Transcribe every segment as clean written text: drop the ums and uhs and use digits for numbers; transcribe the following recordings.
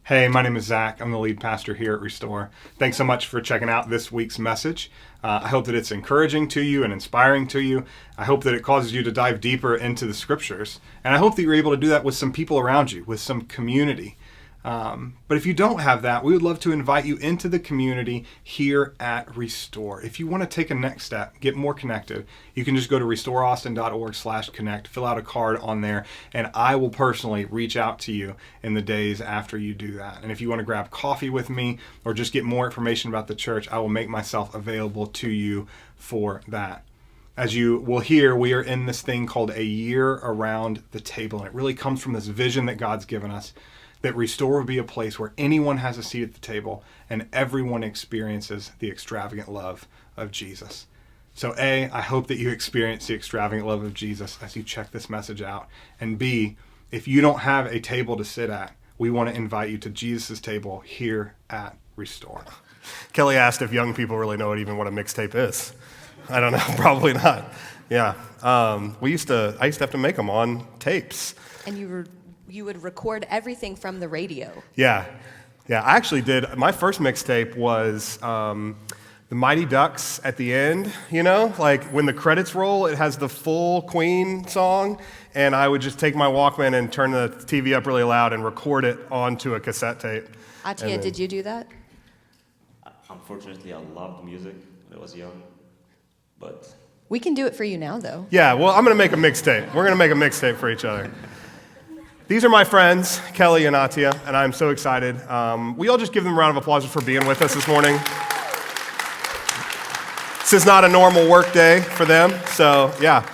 Hey, my name is Zach. I'm the lead pastor here at Restore. Thanks so much for checking out this week's message. I hope that it's encouraging to you and inspiring to you. I hope that it causes you to dive deeper into the scriptures. And I hope that you're able to do that with some people around you, with some community. But if you don't have that, we would love to invite you into the community here at Restore. If you want to take a next step, get more connected, you can just go to restoreaustin.org/connect, fill out a card on there, and I will personally reach out to you in the days after you do that. And if you want to grab coffee with me or just get more information about the church, I will make myself available to you for that. As you will hear, we are in this thing called a year around the table, and it really comes from this vision that God's given us, that Restore would be a place where anyone has a seat at the table and everyone experiences the extravagant love of Jesus. So A, I hope that you experience the extravagant love of Jesus as you check this message out. And B, if you don't have a table to sit at, we want to invite you to Jesus' table here at Restore. Kelly asked if young people really know what a mixtape is. I don't know, probably not. Yeah, I used to have to make them on tapes. And you would record everything from the radio. Yeah, I actually did. My first mixtape was the Mighty Ducks at the end, like when the credits roll, it has the full Queen song, and I would just take my Walkman and turn the TV up really loud and record it onto a cassette tape. Attia, did you do that? Unfortunately, I loved music when I was young, but... We can do it for you now, though. Yeah, well, I'm going to make a mixtape. We're going to make a mixtape for each other. These are my friends, Kelly and Attia, and I'm so excited. We all just give them a round of applause for being with us this morning. This is not a normal work day for them, so yeah.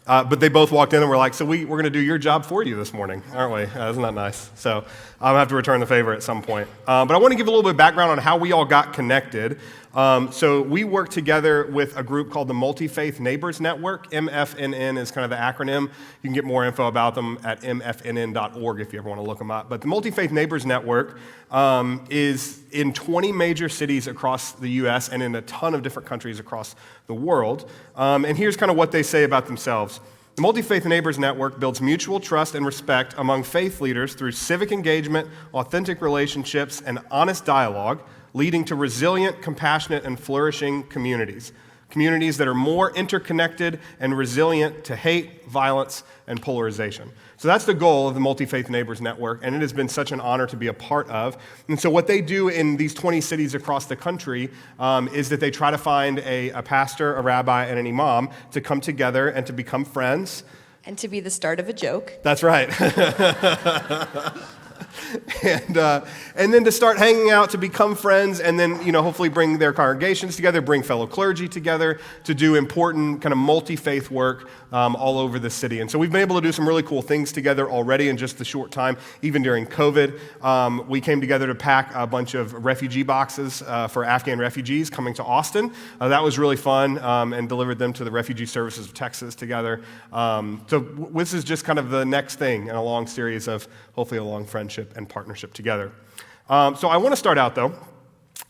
But they both walked in and were like, so we're going to do your job for you this morning, aren't we? Isn't that nice? So I'll have to return the favor at some point. But I want to give a little bit of background on how we all got connected. So we work together with a group called the Multi-Faith Neighbors Network. MFNN is kind of the acronym. You can get more info about them at mfnn.org if you ever want to look them up. But the Multi-Faith Neighbors Network is in 20 major cities across the U.S. and in a ton of different countries across the world. And here's kind of what they say about themselves. The Multi-Faith Neighbors Network builds mutual trust and respect among faith leaders through civic engagement, authentic relationships, and honest dialogue, leading to resilient, compassionate, and flourishing communities. Communities that are more interconnected and resilient to hate, violence, and polarization. So that's the goal of the Multi-Faith Neighbors Network, and it has been such an honor to be a part of. And so what they do in these 20 cities across the country is that they try to find a pastor, a rabbi, and an imam to come together and to become friends. And to be the start of a joke. That's right. And then to start hanging out, to become friends, and then, hopefully bring their congregations together, bring fellow clergy together to do important kind of multi-faith work all over the city. And so we've been able to do some really cool things together already in just the short time, even during COVID. We came together to pack a bunch of refugee boxes for Afghan refugees coming to Austin. That was really fun, and delivered them to the Refugee Services of Texas together. So this is just kind of the next thing in a long series of hopefully a long friendship and partnership together. So I want to start out, though,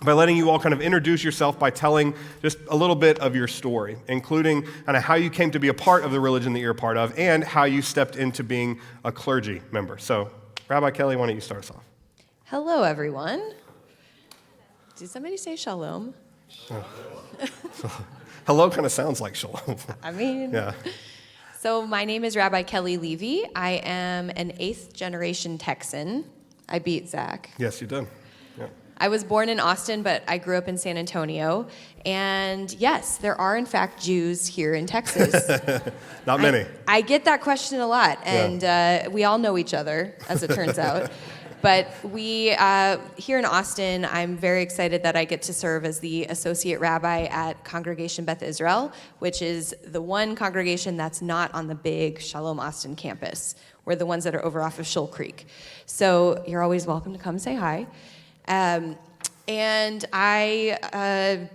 by letting you all kind of introduce yourself by telling just a little bit of your story, including kind of how you came to be a part of the religion that you're a part of and how you stepped into being a clergy member. So, Rabbi Kelly, why don't you start us off? Hello, everyone. Did somebody say shalom? Hello kind of sounds like shalom. Yeah. So my name is Rabbi Kelly Levy. I am an 8th generation Texan. I beat Zach. Yes, you did. Yeah. I was born in Austin, but I grew up in San Antonio. And yes, there are in fact Jews here in Texas. Not many. I get that question a lot, and we all know each other, as it turns out. But we, here in Austin, I'm very excited that I get to serve as the associate rabbi at Congregation Beth Israel, which is the one congregation that's not on the big Shalom Austin campus. We're the ones that are over off of Shoal Creek. So you're always welcome to come say hi. And I,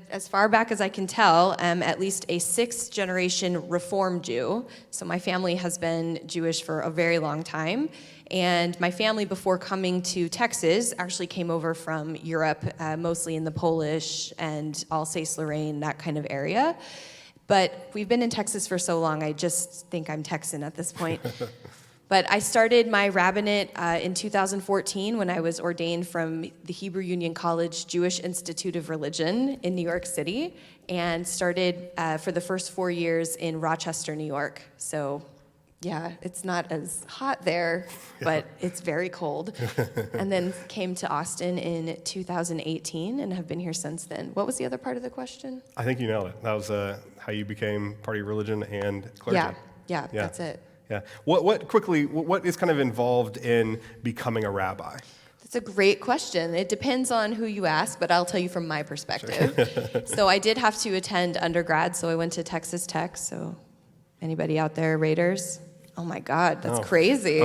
as far back as I can tell, am at least a 6th generation Reform Jew. So my family has been Jewish for a very long time. And my family, before coming to Texas, actually came over from Europe, mostly in the Polish and Alsace-Lorraine, that kind of area. But we've been in Texas for so long, I just think I'm Texan at this point. But I started my rabbinate in 2014 when I was ordained from the Hebrew Union College Jewish Institute of Religion in New York City, and started for the first 4 years in Rochester, New York. So yeah, it's not as hot there, but it's very cold. And then came to Austin in 2018 and have been here since then. What was the other part of the question? I think you nailed it. That was how you became part of your religion and clergy. Yeah, that's it. Yeah. What is kind of involved in becoming a rabbi? That's a great question. It depends on who you ask, but I'll tell you from my perspective. So I did have to attend undergrad, so I went to Texas Tech. So anybody out there, Raiders? Oh my God, that's crazy.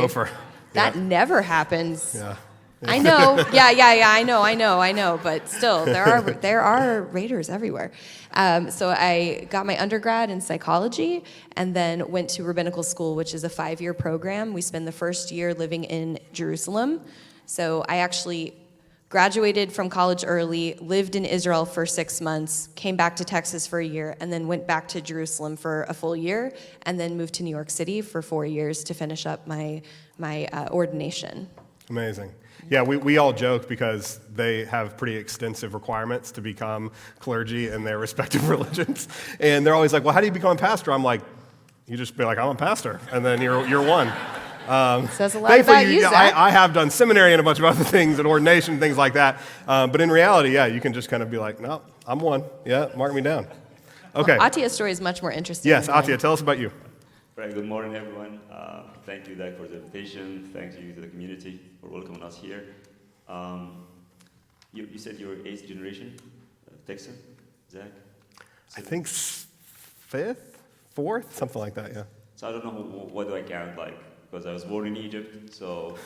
That never happens. Yeah. I know. Yeah, I know. But still, there are Raiders everywhere. So I got my undergrad in psychology and then went to rabbinical school, which is a 5-year program. We spend the first year living in Jerusalem. So I actually graduated from college early, lived in Israel for 6 months, came back to Texas for a year, and then went back to Jerusalem for a full year, and then moved to New York City for 4 years to finish up my ordination. Amazing. Yeah, we all joke because they have pretty extensive requirements to become clergy in their respective religions. And they're always like, well, how do you become a pastor? I'm like, you just be like, I'm a pastor, and then you're one. Says a lot about you, Zach. I have done seminary and a bunch of other things and ordination, things like that. But in reality, yeah, you can just kind of be like, no, I'm one. Yeah, mark me down. Okay. Well, Attia's story is much more interesting. Yes, than mine. Attia, tell us about you. Right, good morning, everyone. Thank you, Zach, for the invitation. Thank you to the community for welcoming us here. You said you're 8th generation Texan, Zach? I think 5th, 4th, something like that, yeah. So I don't know what do I count like, because I was born in Egypt, so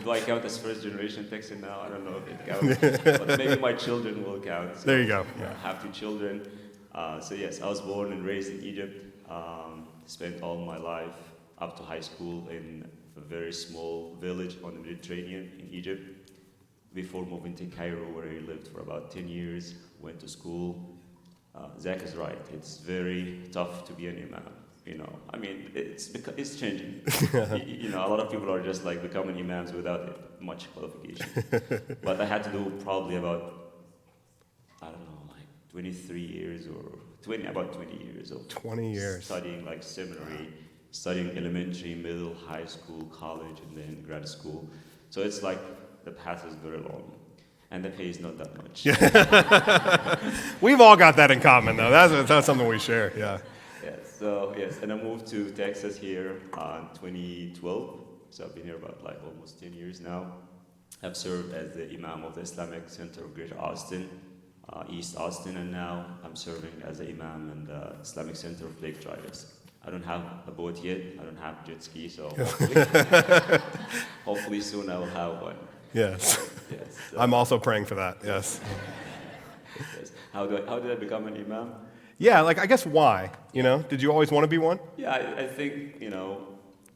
do I count as first generation Texan now? I don't know if it counts, but maybe my children will count. So, there you go. Yeah. I have 2 children. So yes, I was born and raised in Egypt. Spent all my life up to high school in a very small village on the Mediterranean in Egypt. Before moving to Cairo, where I lived for about 10 years, went to school. Zach is right. It's very tough to be an imam. You know, I mean, it's changing. You know, a lot of people are just like becoming imams without much qualification. But I had to do probably about, I don't know, like 23 years or about 20 years of 20 years studying like seminary, studying elementary, middle, high school, college, and then grad school. So it's like the path is very long, and the pay is not that much. We've all got that in common, though. That's something we share. Yeah. Yes, and I moved to Texas here in 2012. So I've been here about like almost 10 years now. I've served as the Imam of the Islamic Center of Greater Austin, East Austin, and now I'm serving as the Imam in the Islamic Center of Lake Drivers. I don't have a boat yet. I don't have jet ski, so hopefully soon I will have one. Yes. So. I'm also praying for that. Yes. Yes. How did I become an Imam? Yeah, like I guess why? You know, did you always want to be one? Yeah, I think, you know,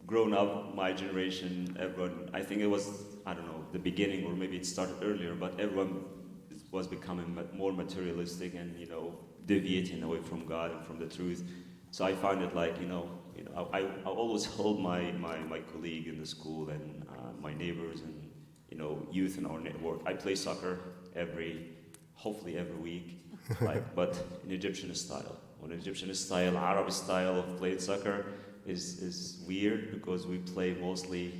growing up, my generation, everyone, I think it was, I don't know, the beginning, or maybe it started earlier, but everyone was becoming more materialistic and, you know, deviating away from God and from the truth. So I found it like, I always hold my colleague in the school and my neighbors and, you know, youth in our network. I play soccer hopefully every week. But in Egyptian style. When Egyptian style, Arab style of playing soccer is weird because we play mostly,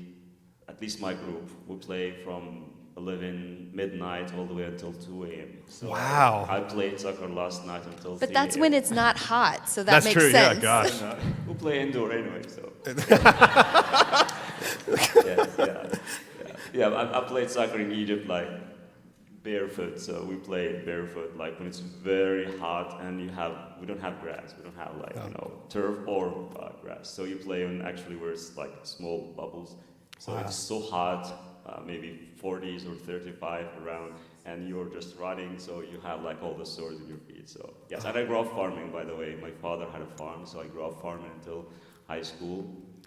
at least my group, we play from 11 midnight all the way until 2 a.m. So wow. I played soccer last night until 3 But that's a.m. when it's not hot, so that that's makes true, sense. Yeah, gosh. We play indoor anyway, so. I played soccer in Egypt like barefoot, so we play barefoot like when it's very hot and we don't have grass, we don't have turf or grass, so you play on actually where it's like small bubbles, so It's so hot, maybe 40s or 35 around, and you're just running, so you have like all the sores in your feet. So yes, and I grew up farming, by the way. My father had a farm, so I grew up farming until high school.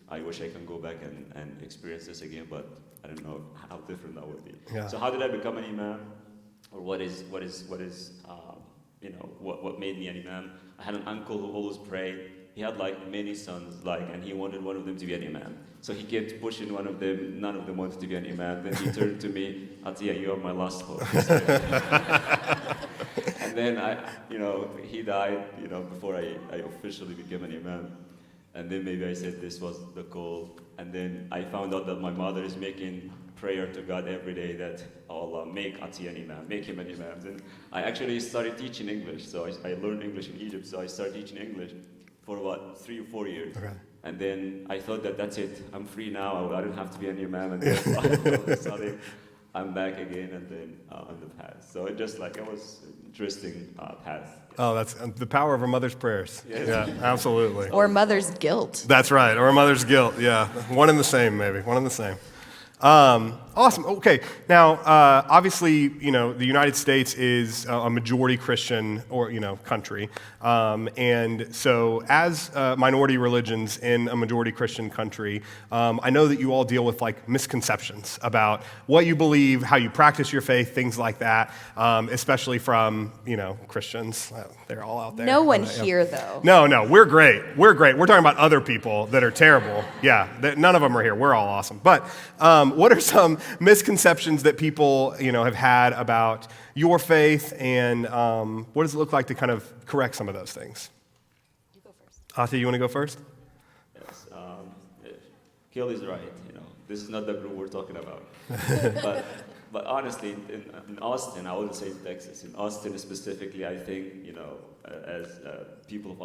I wish I can go back and experience this again, but I don't know how different that would be. Yeah. So how did I become an imam? Or what made me an imam? I had an uncle who always prayed. he had like many sons, like, and he wanted one of them to be an imam. So he kept pushing one of them. None of them wanted to be an imam. Then he turned to me, Attia, you are my last hope. And then he died, before I officially became an imam. And then maybe I said this was the call. And then I found out that my mother is making prayer to God every day that, oh Allah, make Attia an imam, make him an imam. Then I actually started teaching English. So I learned English in Egypt, so I started teaching English for about 3 or 4 years. Okay. And then I thought that that's it, I'm free now, I don't have to be an imam. And then all of a sudden, I'm back again and then on the path. So it was an interesting path. Oh, that's the power of a mother's prayers. Yes. Yeah, absolutely. Or mother's guilt. That's right, or a mother's guilt, yeah. One and the same, maybe, one and the same. Awesome. Okay. Now, obviously, the United States is a majority Christian country. And so as minority religions in a majority Christian country, I know that you all deal with like misconceptions about what you believe, how you practice your faith, things like that, especially from, Christians. They're all out there. No one here, though. No, we're great. We're talking about other people that are terrible. Yeah, none of them are here. We're all awesome. But what are some misconceptions that people, have had about your faith, and what does it look like to kind of correct some of those things? You go first. Attia, you want to go first? Yes. Kill is right. This is not the group we're talking about. But honestly, in Austin, I wouldn't say in Texas. In Austin specifically, I think as people of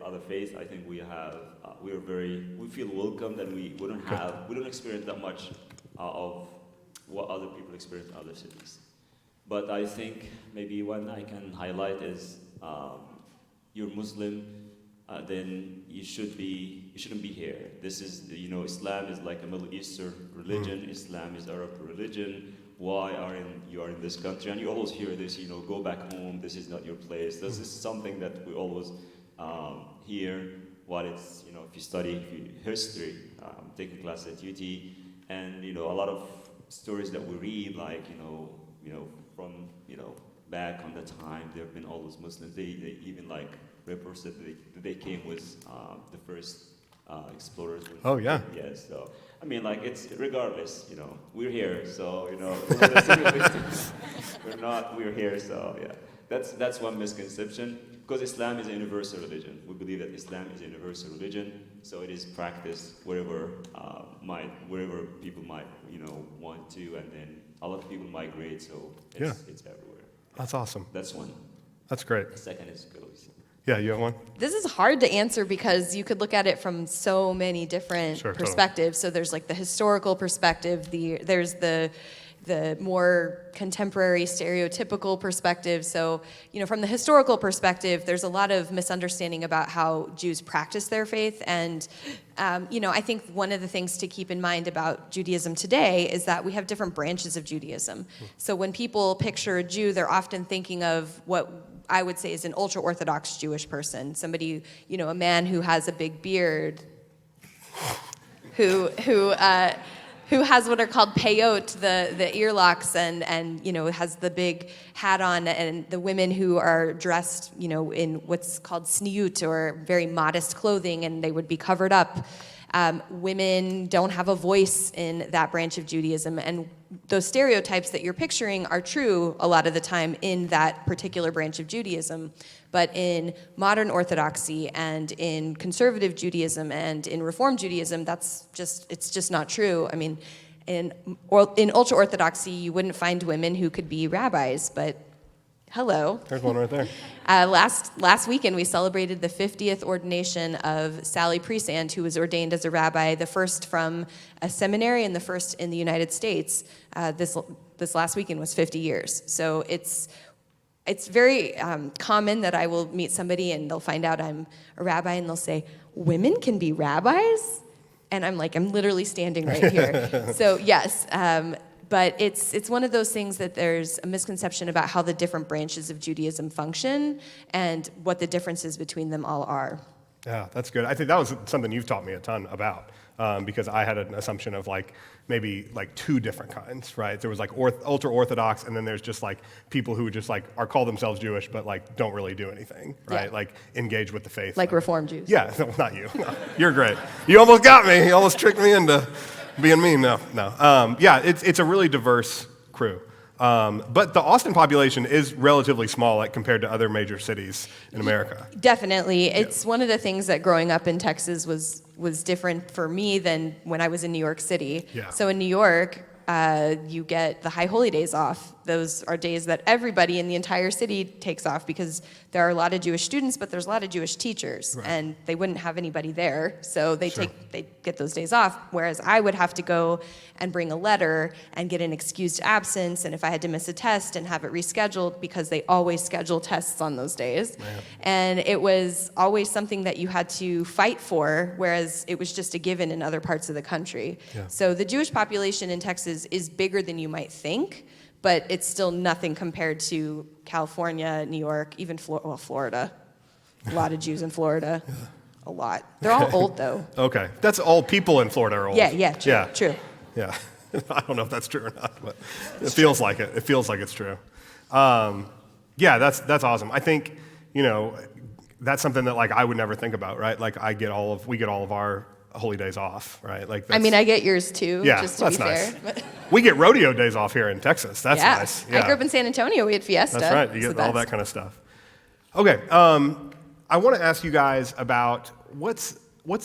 other faith, I think we feel welcomed, and we don't experience that much of what other people experience in other cities. But I think maybe one I can highlight is you're Muslim, then you shouldn't be here. This is Islam is like a Middle Eastern religion. Islam is Arab religion. Why you are in this country? And you always hear this, go back home. This is not your place. This is something that we always hear. What it's if you study history, taking class at UT, and a lot of stories that we read, like from back on the time, there have been all those Muslims. They even like reports that they came with the first explorers. Oh yeah. Yeah. So I mean, like it's regardless. We're here. So we're here. So yeah. That's one misconception. Because Islam is a universal religion. We believe that Islam is a universal religion, so it is practiced wherever people might want to, and then a lot of people migrate, so it's everywhere. That's awesome. That's one. That's great. The second is skills. Yeah, you have one? This is hard to answer because you could look at it from so many different perspectives. Totally. So there's like the historical perspective, there's the more contemporary stereotypical perspective. So, from the historical perspective, there's a lot of misunderstanding about how Jews practice their faith. And, I think one of the things to keep in mind about Judaism today is that we have different branches of Judaism. So when people picture a Jew, they're often thinking of what I would say is an ultra-Orthodox Jewish person, somebody, a man who has a big beard, who has what are called peyot, the earlocks, and has the big hat on, and the women who are dressed, in what's called sniut, or very modest clothing, and they would be covered up. Women don't have a voice in that branch of Judaism, and those stereotypes that you're picturing are true a lot of the time in that particular branch of Judaism. But in modern Orthodoxy and in conservative Judaism and in Reform Judaism, it's just not true. I mean, in ultra-Orthodoxy, you wouldn't find women who could be rabbis, but hello. There's one right there. Last weekend, we celebrated the 50th ordination of Sally Presand, who was ordained as a rabbi, the first from a seminary and the first in the United States. This last weekend was 50 years. So it's very common that I will meet somebody and they'll find out I'm a rabbi and they'll say, women can be rabbis? And I'm like, I'm literally standing right here. So yes, but it's one of those things that there's a misconception about how the different branches of Judaism function and what the differences between them all are. Yeah, that's good. I think that was something you've taught me a ton about. because I had an assumption of like maybe like two different kinds, right? There was like ultra-Orthodox, and then there's just like people who just like call themselves Jewish, but like don't really do anything, right? Yeah. Like engage with the faith. Like Reformed Jews. Yeah, no, not you. No, you're great. You almost got me. You almost tricked me into being mean. No. Yeah, it's a really diverse crew. But the Austin population is relatively small, like compared to other major cities in America. Definitely. It's one of the things that growing up in Texas was different for me than when I was in New York City. Yeah. So in New York, you get the high holy days off. Those are days that everybody in the entire city takes off because there are a lot of Jewish students, but there's a lot of Jewish teachers, Right. and they wouldn't have anybody there, so they Sure. they get those days off. Whereas I would have to go and bring a letter and get an excused absence, and if I had to miss a test and have it rescheduled, because they always schedule tests on those days, and it was always something that you had to fight for, whereas it was just a given in other parts of the country. Yeah. So the Jewish population in Texas is bigger than you might think, but it's still nothing compared to California, New York, even Florida. A lot of Jews in Florida. A lot. They're all old, though. Okay, that's all people in Florida are old. Yeah, true. Yeah, I don't know if that's true or not, but it feels like it. It feels like it's true. Yeah, that's awesome. I think, that's something that like I would never think about, right? Like we get all of our holy days off, right? Like I mean, I get yours too, yeah, just to that's be nice. fair. But We get rodeo days off here in Texas. That's yeah. nice. I grew up in San Antonio. We had Fiesta. That's right. You It's get the all that best. kind of stuff. Okay. I want to ask you guys about what's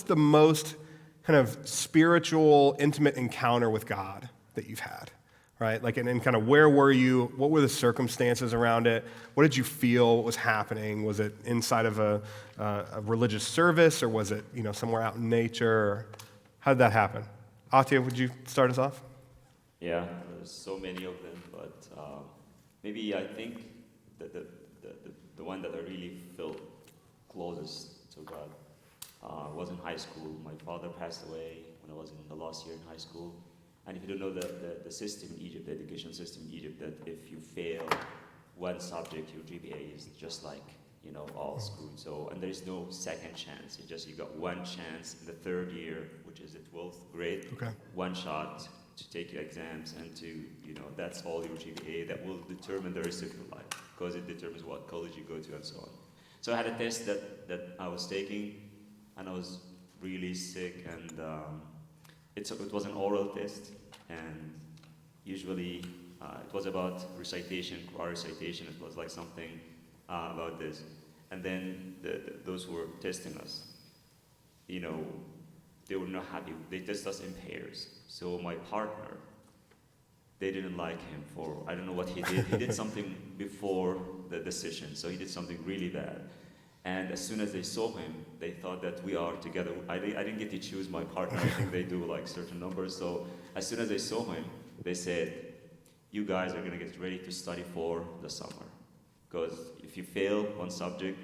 the most kind of spiritual, intimate encounter with God that you've had, right? Like, and kind of where were you? What were the circumstances around it? What did you feel? What was happening? Was it inside of a religious service, or was it somewhere out in nature? How did that happen? Attia, would you start us off? Yeah, there's so many of them, but maybe I think that the one that I really felt closest to God was in high school. My father passed away when I was in the last year in high school. And if you don't know the system in Egypt, the education system in Egypt, that if you fail one subject, your GPA is just like, all screwed. So, and there is no second chance. You got one chance in the third year, which is the 12th grade. Okay. One shot to take your exams and to, that's all your GPA that will determine the rest of your life, because it determines what college you go to and so on. So I had a test that I was taking, and I was really sick, and it was an oral test, and usually it was about recitation, Quran recitation. It was like something about this. And then those who were testing us, they were not happy. They tested us in pairs. So my partner, they didn't like him for, I don't know what he did. He did something before the session, so he did something really bad. And as soon as they saw him, they thought that we are together. I didn't get to choose my partner. I think they do like certain numbers. So as soon as they saw him, they said, you guys are gonna get ready to study for the summer. Because if you fail one subject,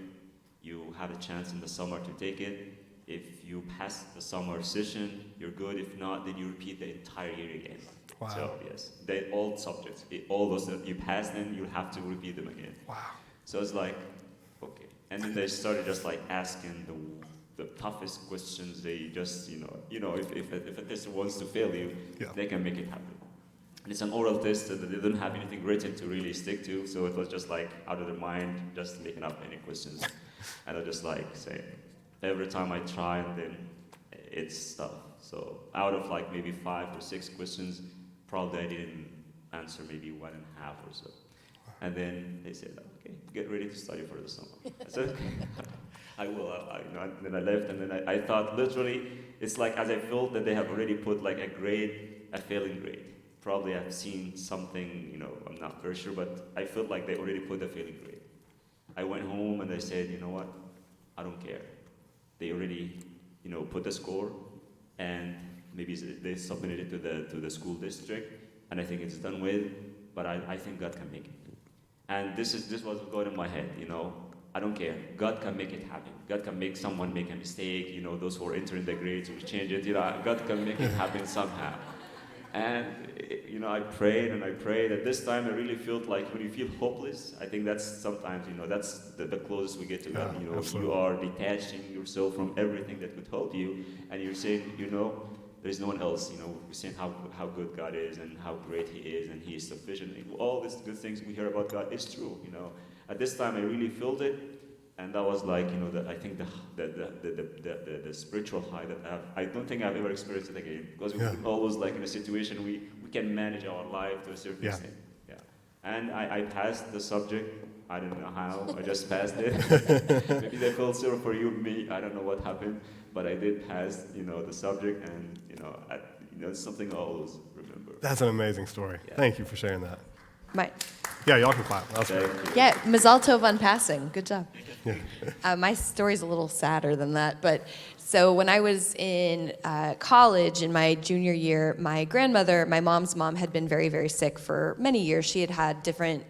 you have a chance in the summer to take it. If you pass the summer session, you're good. If not, then you repeat the entire year again. Wow. So yes, all subjects, all those that you pass, then you have to repeat them again. Wow. So it's like, okay. And then they started just like asking the toughest questions. They just, if a tester wants to fail you, Yeah. they can make it happen. And it's an oral test that they don't have anything written to really stick to, so it was just like out of their mind, just making up any questions. And I just like say, every time I try, and then it's tough. So out of like maybe 5 or 6 questions, probably I didn't answer maybe 1.5 or so. And then they said, okay, get ready to study for the summer. I said, okay, I will. And then I left, and then I thought literally, it's like as I felt that they have already put like a failing grade. Probably I've seen something, I'm not very sure, but I felt like they already put a failing grade. I went home and I said, you know what, I don't care. They already, put the score, and maybe they submitted it to the school district, and I think it's done with, but I think God can make it. And this was going in my head, I don't care. God can make it happen. God can make someone make a mistake, those who are entering the grades will change it, God can make it happen somehow. And, I prayed and I prayed. At this time, I really felt like when you feel hopeless, I think that's sometimes, that's the closest we get to God. Absolutely. You are detaching yourself from everything that could help you, and you're saying, there's no one else, we're saying how good God is and how great He is and He is sufficient. All these good things we hear about God is true, At this time, I really felt it, and that was like, I think the spiritual high that I don't think I've ever experienced it again, because we're always like in a situation we can manage our life to a certain extent. Yeah. And I passed the subject. I don't know how. I just passed it. Maybe they felt sorry for me. I don't know what happened, but I did pass, the subject, and it's something I'll always remember. That's an amazing story. Yeah. Thank you for sharing that. Yeah, y'all can clap. That's great. Yeah, Mazal Tov on passing. Good job. My story's a little sadder than that, but so when I was in college in my junior year, my grandmother, my mom's mom, had been very, very sick for many years. She had had different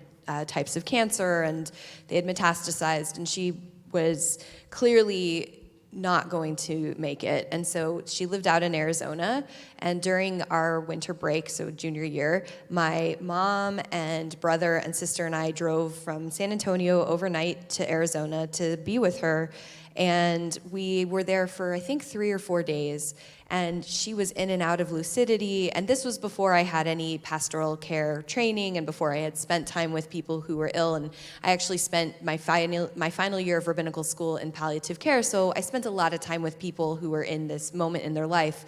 types of cancer, and they had metastasized, and she was clearly not going to make it. And so she lived out in Arizona, and during our winter break, so junior year, my mom and brother and sister and I drove from San Antonio overnight to Arizona to be with her. And we were there for, I think, 3 or 4 days. And she was in and out of lucidity. And this was before I had any pastoral care training and before I had spent time with people who were ill. And I actually spent my final year of rabbinical school in palliative care. So I spent a lot of time with people who were in this moment in their life.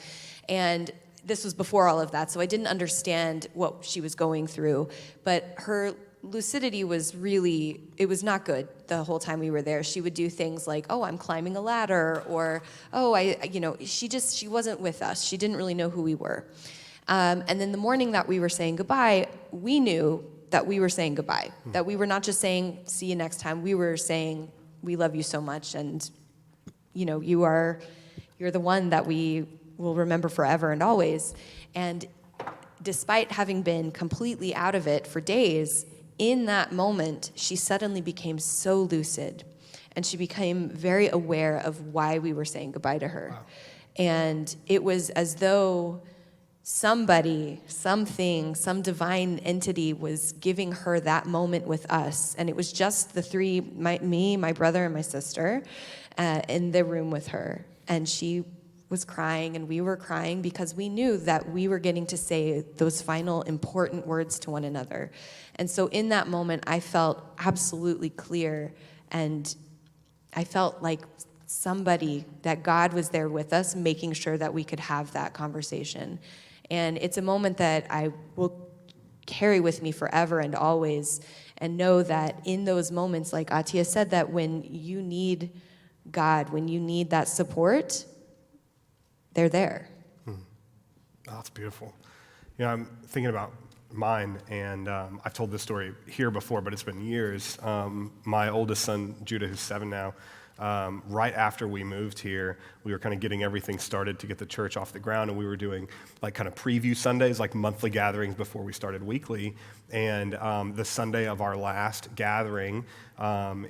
And this was before all of that. So I didn't understand what she was going through. But her lucidity was really, it was not good the whole time we were there. She would do things like, oh, I'm climbing a ladder, or, oh, she wasn't with us. She didn't really know who we were. And then the morning that we were saying goodbye, we knew that we were saying goodbye, that we were not just saying, see you next time. We were saying, we love you so much, and, you're the one that we will remember forever and always. And despite having been completely out of it for days, in that moment, she suddenly became so lucid, and she became very aware of why we were saying goodbye to her. Wow. And it was as though somebody, something, some divine entity was giving her that moment with us. And it was just the three, me, my brother, and my sister, in the room with her. And she was crying, and we were crying because we knew that we were getting to say those final important words to one another. And so in that moment, I felt absolutely clear, and I felt like somebody, that God was there with us, making sure that we could have that conversation. And it's a moment that I will carry with me forever and always, and know that in those moments, like Attia said, that when you need God, when you need that support, they're there. Oh, that's beautiful. I'm thinking about mine, and I've told this story here before, but it's been years. My oldest son, Judah, who's 7 now, right after we moved here, we were kind of getting everything started to get the church off the ground, and we were doing like kind of preview Sundays, like monthly gatherings before we started weekly. And the Sunday of our last gathering,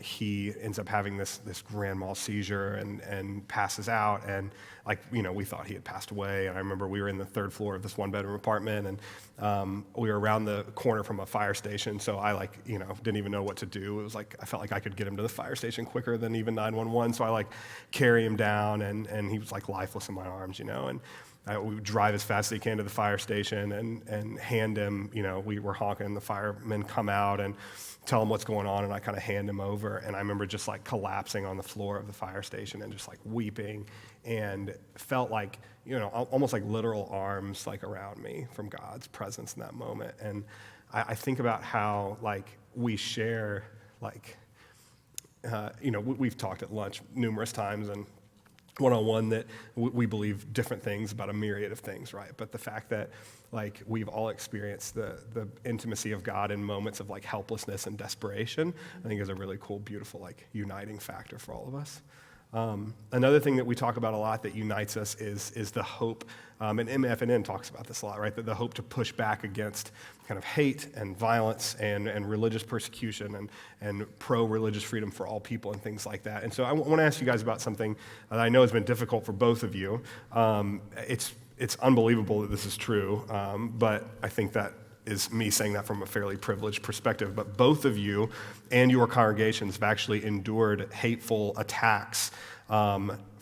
he ends up having this grand mal seizure and passes out. And we thought he had passed away. And I remember we were in the 3rd floor of this 1-bedroom apartment, and we were around the corner from a fire station. So I didn't even know what to do. It was like, I felt like I could get him to the fire station quicker than even 911. So I carry him down, and he was lifeless in my arms, and we would drive as fast as he can to the fire station and hand him, we were honking, and the firemen come out and tell him what's going on, and I kind of hand him over. And I remember just collapsing on the floor of the fire station and just weeping, and felt almost like literal arms around me from God's presence in that moment. And I think about how we share we've talked at lunch numerous times and one-on-one that we believe different things about a myriad of things, right? But the fact that we've all experienced the intimacy of God in moments of helplessness and desperation, I think is a really cool, beautiful uniting factor for all of us. Another thing that we talk about a lot that unites us is the hope, and MFNN talks about this a lot, right? That the hope to push back against kind of hate and violence and religious persecution and pro-religious freedom for all people and things like that. And so I want to ask you guys about something that I know has been difficult for both of you. It's unbelievable that this is true, but I think that is me saying that from a fairly privileged perspective. But both of you and your congregations have actually endured hateful attacks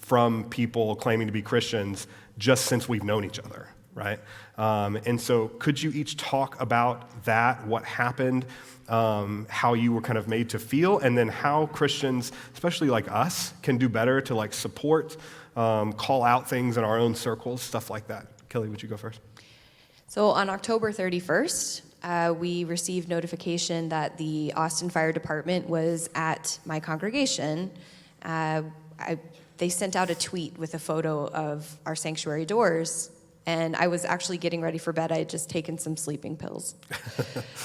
from people claiming to be Christians just since we've known each other, right? And so could you each talk about that, what happened, how you were kind of made to feel, and then how Christians, especially like us, can do better to like support, call out things in our own circles, stuff like that. Kelly, would you go first? So on October 31st, we received notification that the Austin Fire Department was at my congregation. They sent out a tweet with a photo of our sanctuary doors, and I was actually getting ready for bed. I had just taken some sleeping pills.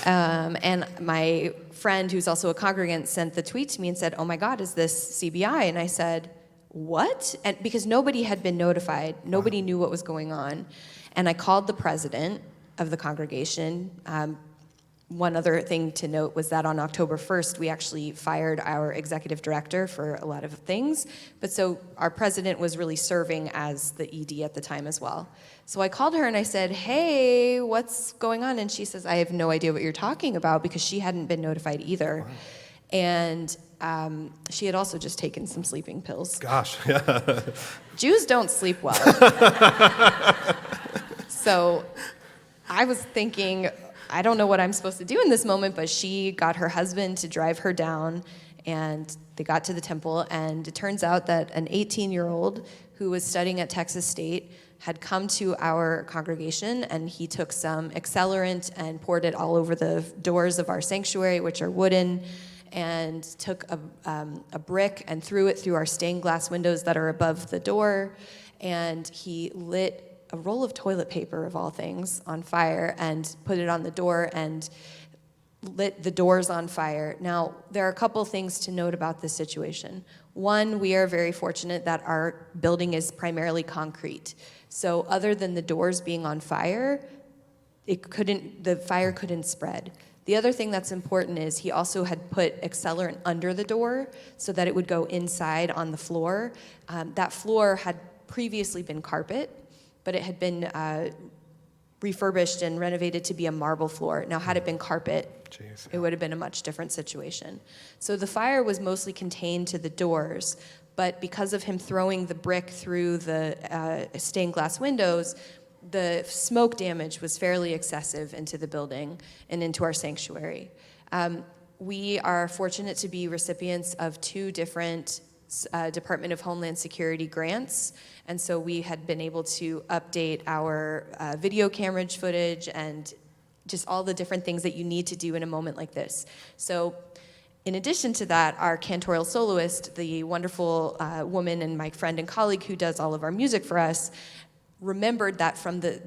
And my friend, who's also a congregant, sent the tweet to me and said, "Oh my God, is this CBI?" And I said, "What?" And because nobody had been notified, nobody knew what was going on. And I called the president of the congregation. One other thing to note was that on October 1st, we actually fired our executive director for a lot of things. But so our president was really serving as the ED at the time as well. So I called her and I said, "Hey, what's going on?" And she says, "I have no idea what you're talking about," because she hadn't been notified either. Wow. And she had also just taken some sleeping pills. Gosh. Jews don't sleep well. So I was thinking, I don't know what I'm supposed to do in this moment, but she got her husband to drive her down, and they got to the temple, and it turns out that an 18-year-old who was studying at Texas State had come to our congregation, and he took some accelerant and poured it all over the doors of our sanctuary, which are wooden, and took a brick and threw it through our stained glass windows that are above the door, and he lit a roll of toilet paper, of all things, on fire and put it on the door and lit the doors on fire. Now, there are a couple things to note about this situation. One, we are very fortunate that our building is primarily concrete. So other than the doors being on fire, the fire couldn't spread. The other thing that's important is he also had put accelerant under the door so that it would go inside on the floor. That floor had previously been carpet, but it had been refurbished and renovated to be a marble floor. Now, had it been carpet, it would have been a much different situation. So the fire was mostly contained to the doors, but because of him throwing the brick through the stained glass windows, the smoke damage was fairly excessive into the building and into our sanctuary. We are fortunate to be recipients of 2 different Department of Homeland Security grants, and so we had been able to update our video camera footage and just all the different things that you need to do in a moment like this. So in addition to that, our cantorial soloist, the wonderful woman and my friend and colleague who does all of our music for us, remembered that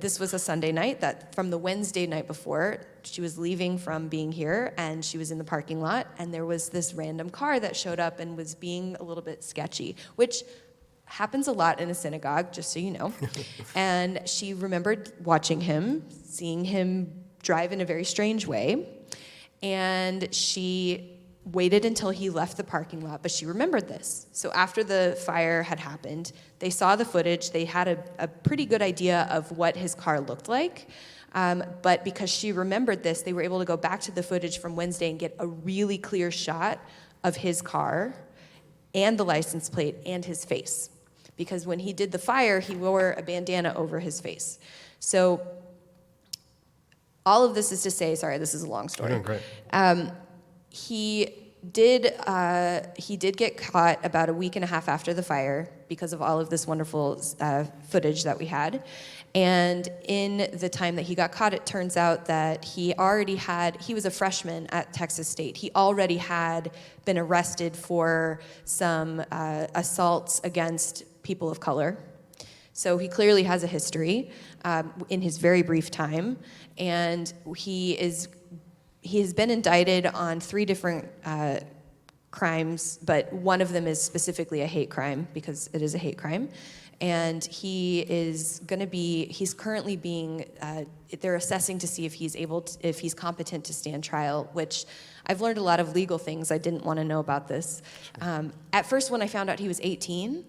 this was a Sunday night, that from the Wednesday night before, she was leaving from being here, and she was in the parking lot, and there was this random car that showed up and was being a little bit sketchy, which happens a lot in a synagogue, just so you know. And she remembered watching him, seeing him drive in a very strange way, and she waited until he left the parking lot, but she remembered this. So after the fire had happened, they saw the footage. They had a pretty good idea of what his car looked like. But because she remembered this, they were able to go back to the footage from Wednesday and get a really clear shot of his car and the license plate and his face. Because when he did the fire, he wore a bandana over his face. So all of this is to say, sorry, this is a long story. You're doing great. He did get caught about a week and a half after the fire because of all of this wonderful footage that we had. And in the time that he got caught, it turns out that he was a freshman at Texas State. He already had been arrested for some assaults against people of color. So he clearly has a history in his very brief time. And he has been indicted on 3 different crimes, but one of them is specifically a hate crime because it is a hate crime. And he's currently being, they're assessing to see if he's competent to stand trial, which I've learned a lot of legal things I didn't want to know about this. At first, when I found out he was 18,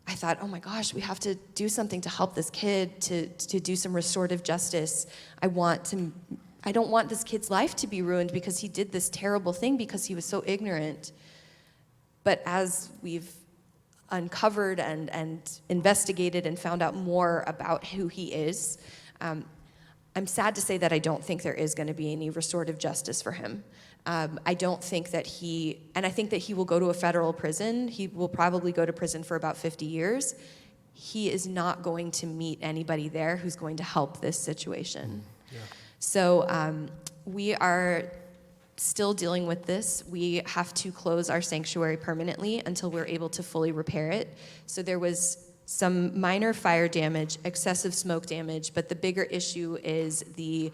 I thought, oh my gosh, we have to do something to help this kid, to do some restorative justice. I don't want this kid's life to be ruined because he did this terrible thing because he was so ignorant. But as we've uncovered and investigated and found out more about who he is. I'm sad to say that I don't think there is going to be any restorative justice for him. I don't think that I think that he will go to a federal prison. He will probably go to prison for about 50 years. He is not going to meet anybody there who's going to help this situation. Yeah. So we are still dealing with this. We have to close our sanctuary permanently until we're able to fully repair it. So there was some minor fire damage, excessive smoke damage, but the bigger issue is the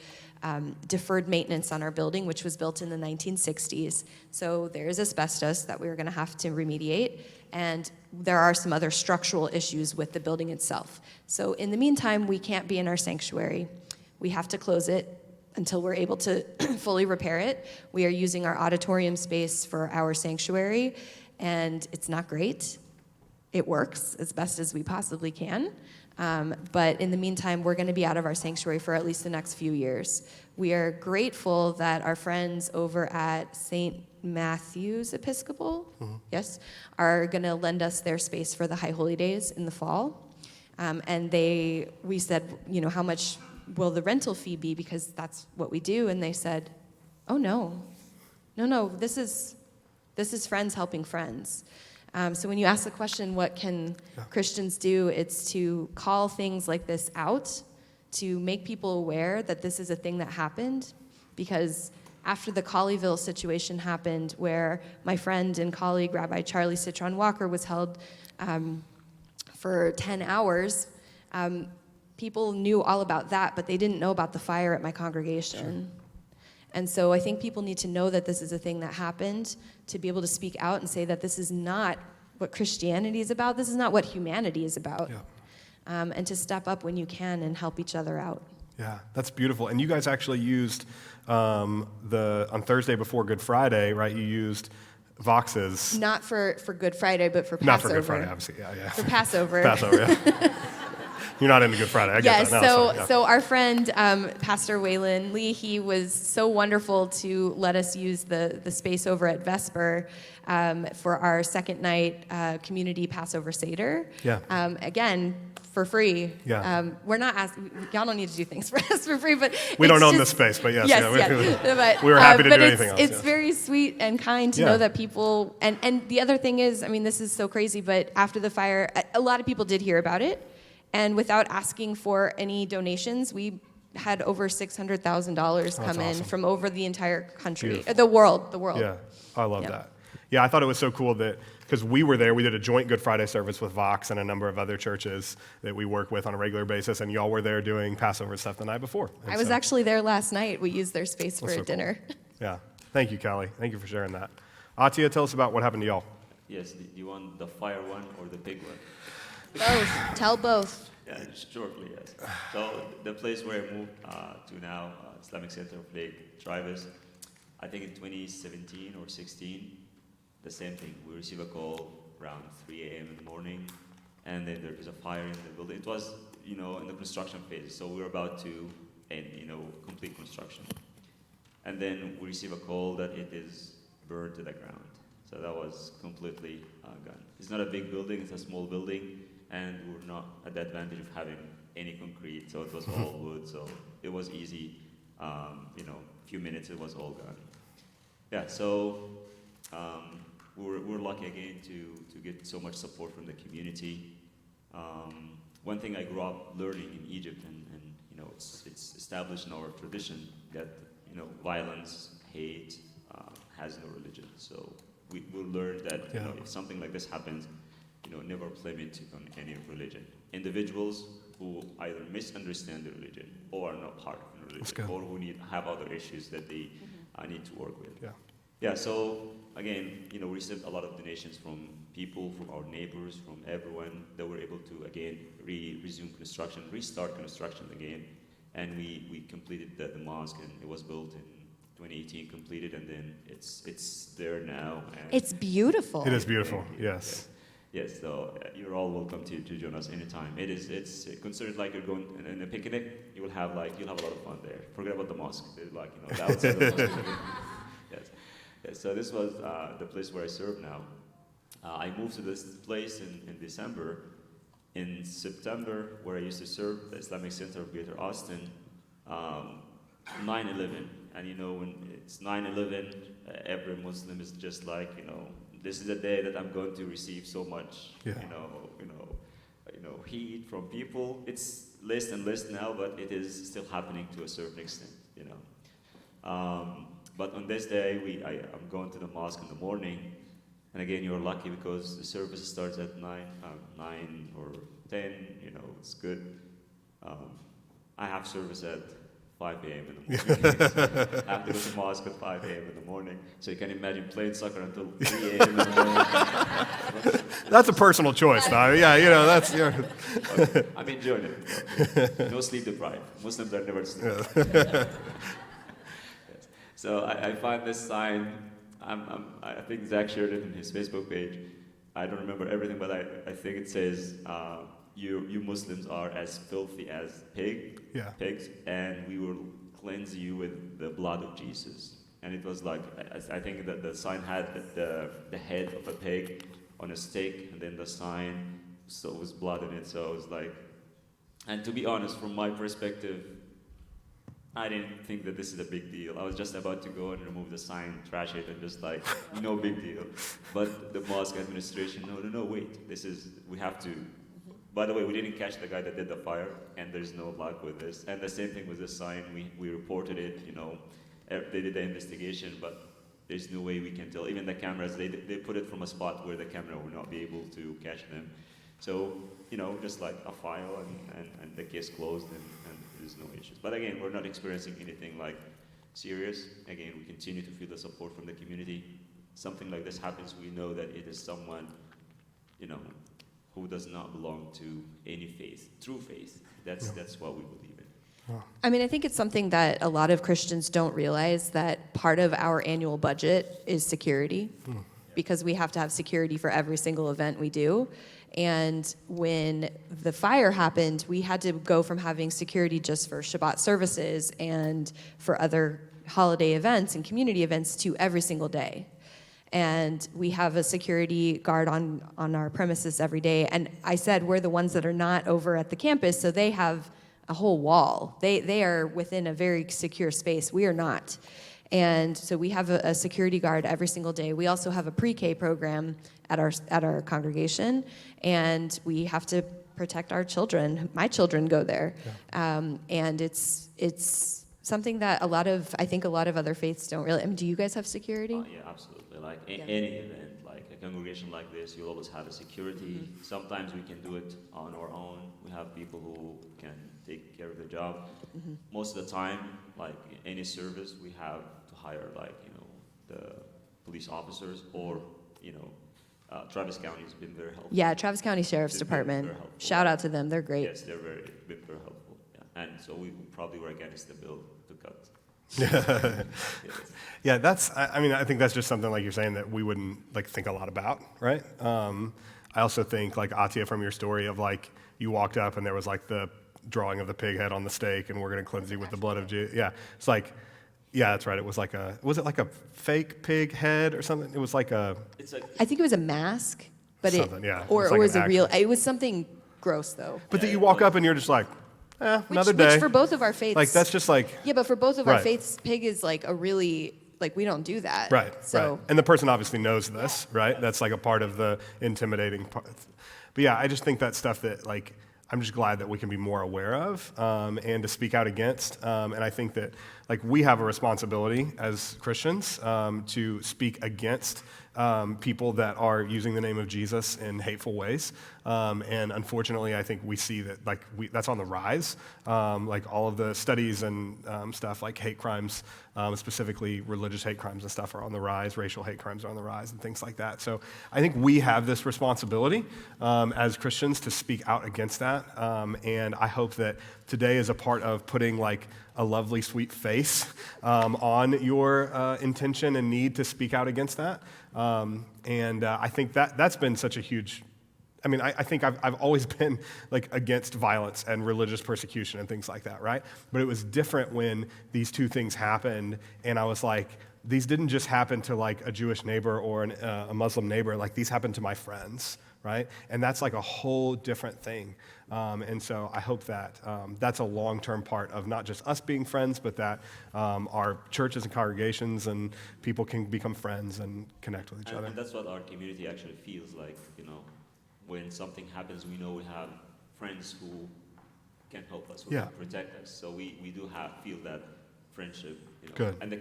deferred maintenance on our building, which was built in the 1960s. So there is asbestos that we're going to have to remediate, and there are some other structural issues with the building itself. So in the meantime, we can't be in our sanctuary. We have to close it until we're able to fully repair it. We are using our auditorium space for our sanctuary, and it's not great. It works as best as we possibly can. But in the meantime, we're going to be out of our sanctuary for at least the next few years. We are grateful that our friends over at St. Matthew's Episcopal, yes, are going to lend us their space for the High Holy Days in the fall. And we said, how much will the rental fee be? Because that's what we do. And they said, oh, no, this is friends helping friends. So when you ask the question, what can Christians do, it's to call things like this out, to make people aware that this is a thing that happened. Because after the Colleyville situation happened, where my friend and colleague, Rabbi Charlie Citron Walker, was held for 10 hours, people knew all about that, but they didn't know about the fire at my congregation. Sure. And so I think people need to know that this is a thing that happened, to be able to speak out and say that this is not what Christianity is about, this is not what humanity is about, and to step up when you can and help each other out. Yeah, that's beautiful. And you guys actually used, on Thursday before Good Friday, right, you used Vox's. Not for Good Friday, but for Passover. Not for Good Friday, obviously, yeah. For Passover. Passover, yeah. You're not into Good Friday. I get that. No, so our friend, Pastor Waylon Lee, he was so wonderful to let us use the space over at Vesper for our second night community Passover Seder. Yeah. Again, for free. Yeah. We're not y'all don't need to do things for us for free, but we don't own this space, but yes. But, we were happy to do anything else. It's very sweet and kind to know that people, and the other thing is, this is so crazy, but after the fire, a lot of people did hear about it. And without asking for any donations, we had over $600,000 come in from over the entire country, the world. Yeah, I love that. Yeah, I thought it was so cool that, because we were there, we did a joint Good Friday service with Vox and a number of other churches that we work with on a regular basis, and y'all were there doing Passover stuff the night before. And I was actually there last night. We used their space for a dinner. Cool. Yeah, thank you, Callie. Thank you for sharing that. Attia, tell us about what happened to y'all. Yes, do you want the fire one or the pig one? Both. Tell both. Yeah, shortly, yes. So the place where I moved to now, Islamic Center of Lake Travis, I think in 2017 or 16, the same thing. We received a call around 3 a.m. in the morning, and then there was a fire in the building. It was, in the construction phase, so we were about to end, complete construction. And then we received a call that it is burned to the ground. So that was completely gone. It's not a big building, it's a small building. And we're not at the advantage of having any concrete, so it was all wood, so it was easy. A few minutes, it was all gone. Yeah, so we're lucky again to get so much support from the community. One thing I grew up learning in Egypt, and it's established in our tradition that violence, hate has no religion. So we learned that if something like this happens, never blame it on any religion. Individuals who either misunderstand the religion or are not part of the religion, or who have other issues that they need to work with. Yeah. So again, we received a lot of donations from people, from our neighbors, from everyone that were able to again resume construction, restart construction again, and we completed the mosque, and it was built in 2018, completed, and then it's there now. And it's beautiful. It is beautiful. Yes. Yes, so you're all welcome to join us anytime. It's considered like you're going on a picnic. You'll have a lot of fun there. Forget about the mosque. The outside of the mosque. Yes. So this was the place where I serve now. I moved to this place in December. In September, where I used to serve, the Islamic Center of Greater Austin, 9/11. And when it's 9/11, every Muslim is just like, this is a day that I'm going to receive so much, heat from people. It's less and less now, but it is still happening to a certain extent, But on this day, I'm going to the mosque in the morning, and again, you're lucky because the service starts at 9 or 10. It's good. I have service at 5 a.m. in the morning. So I have to go to mosque at 5 a.m. in the morning. So you can imagine playing soccer until 3 a.m. in the morning. That's a personal choice, though. Yeah, that's. Okay. I'm enjoying it. No sleep deprived. Muslims are never sleep deprived. Yes. So I find this sign. I think Zach shared it in his Facebook page. I don't remember everything, but I think it says, you Muslims are as filthy as pigs, and we will cleanse you with the blood of Jesus. And it was like, I think that the sign had the head of a pig on a stake, and then the sign, so it was blood in it. So it was like, and to be honest, from my perspective, I didn't think that this is a big deal. I was just about to go and remove the sign, trash it, and just like, no big deal. But the mosque administration, no, wait, we have to. By the way, we didn't catch the guy that did the fire, and there's no luck with this. And the same thing with this sign, we reported it, they did the investigation, but there's no way we can tell. Even the cameras, they put it from a spot where the camera will not be able to catch them. So, just like a file, and the case closed, and there's no issues. But again, we're not experiencing anything like serious. Again, we continue to feel the support from the community. Something like this happens, we know that it is someone, who does not belong to any faith, true faith. That's what we believe in. I mean, I think it's something that a lot of Christians don't realize, that part of our annual budget is security, because we have to have security for every single event we do. And when the fire happened, we had to go from having security just for Shabbat services and for other holiday events and community events to every single day. And we have a security guard on our premises every day. And I said we're the ones that are not over at the campus, so they have a whole wall. They are within a very secure space. We are not. And so we have a security guard every single day. We also have a pre-K program at our congregation, and we have to protect our children. My children go there. And it's something that I think a lot of other faiths don't really. I mean, do you guys have security? Yeah, absolutely. Like any event, like a congregation like this, you'll always have a security. Sometimes we can do it on our own. We have people who can take care of the job. Most of the time, like any service, we have to hire the police officers, or Travis County has been very helpful. Yeah, Travis County Sheriff's Department. Shout out to them. They're great. Yes, they're been very helpful. Yeah. And so we probably were against the bill to cut. Yeah, I think that's just something, like you're saying, that we wouldn't think a lot about, right? I also think, like Attia, from your story of you walked up and there was the drawing of the pig head on the stake, and we're going to cleanse you with the blood of Jesus. Yeah, it's yeah, that's right. It was was it a fake pig head or something? It was I think it was a mask, but or it was a real. It was something gross though. But that you walk up and you're just another day. Which for both of our faiths. That's just Yeah, but for both of our faiths, pig is a really, we don't do that. Right, so. right. And the person obviously knows this, right? That's a part of the intimidating part. But yeah, I just think that's stuff that I'm just glad that we can be more aware of and to speak out against. And I think that we have a responsibility as Christians to speak against people that are using the name of Jesus in hateful ways. And unfortunately, I think we see that that's on the rise. All of the studies and stuff hate crimes, specifically religious hate crimes and stuff, are on the rise. Racial hate crimes are on the rise and things like that. So I think we have this responsibility as Christians to speak out against that. And I hope that today is a part of putting a lovely, sweet face on your intention and need to speak out against that. And I think that's been such a huge. I think I've always been against violence and religious persecution and things like that, right? But it was different when these two things happened, and I was these didn't just happen to like a Jewish neighbor or a Muslim neighbor. Like these happened to my friends, right? And that's like a whole different thing. And so I hope that that's a long-term part of not just us being friends, but that our churches and congregations and people can become friends and connect with each other. And that's what our community actually feels like, you know. When something happens, we know we have friends who can help us, who can protect us. So we do feel that friendship, you know. Good. And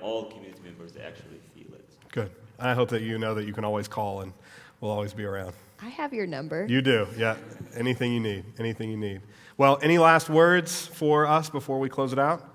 all community members, they actually feel it. Good. And I hope that you know that you can always call and we'll always be around. I have your number. You do, yeah. Anything you need. Well, any last words for us before we close it out?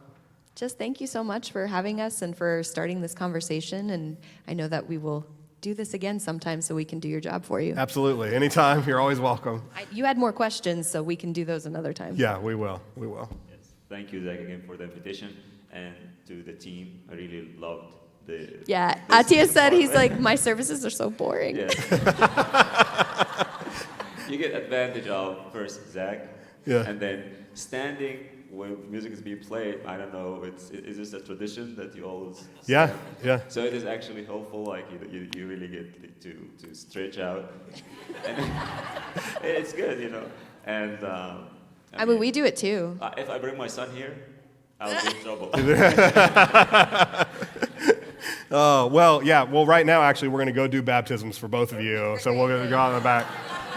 Just thank you so much for having us and for starting this conversation. And I know that we will do this again sometime so we can do your job for you. Absolutely. Anytime. You're always welcome. You had more questions, so we can do those another time. Yeah, we will. Yes. Thank you, Zach, again for the invitation. And to the team, I really loved the... Yeah, Attia said he's like, my services are so boring. Yes. You get advantage of first Zach, and then standing when music is being played. I don't know. Is this a tradition that you always? Yeah. So it is actually helpful. Like you really get to stretch out, and it's good, you know. And I mean, we do it too. If I bring my son here, I'll be in trouble. Oh, well, yeah. Well, right now, actually, we're going to go do baptisms for both of you. So we'll go out in the back.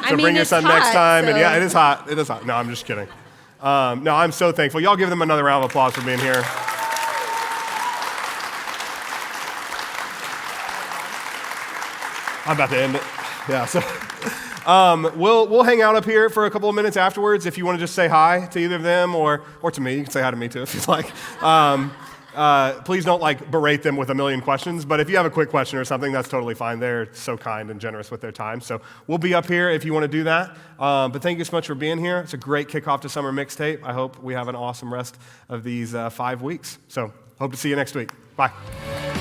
So bring your son next time. And yeah, it is hot. It is hot. No, I'm just kidding. No, I'm so thankful. Y'all give them another round of applause for being here. I'm about to end it. Yeah, so we'll hang out up here for a couple of minutes afterwards. If you want to just say hi to either of them or to me, you can say hi to me too if you'd like. Please don't like berate them with a million questions, but if you have a quick question or something, that's totally fine. They're so kind and generous with their time. So we'll be up here if you want to do that. But thank you so much for being here. It's a great kickoff to Summer Mixtape. I hope we have an awesome rest of these 5 weeks. So hope to see you next week. Bye.